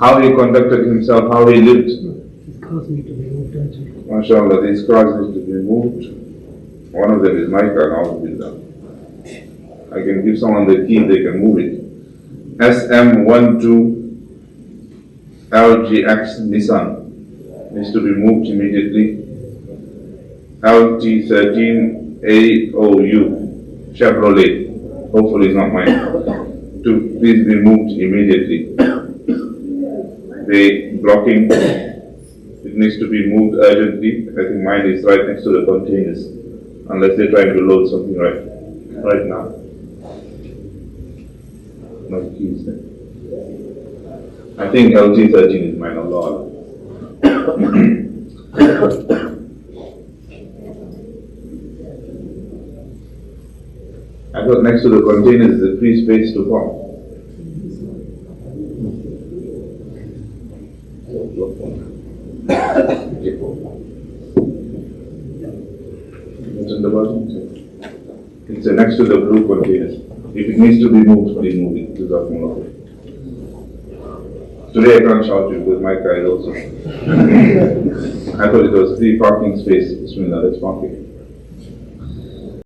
how he conducted himself, how he lived. These cars need to be moved urgently. MashaAllah, these cars need to be moved. One of them is my car, now. I can give someone the key, they can move it. SM12 LGX Nissan needs to be moved immediately. LT13 AOU Chevrolet, hopefully it's not mine, to please be moved immediately. They blocking, it needs to be moved urgently. I think mine is right next to the containers, unless they're trying to load something right now. No keys there. I think LT13 is mine, Allah. I thought next to the containers is a free space to park. What's in the bottom? It's next to the blue containers. If it needs to be moved, please move it. Today I can't shout you because my car is also. I thought it was free parking space. Bismillah, let's park it.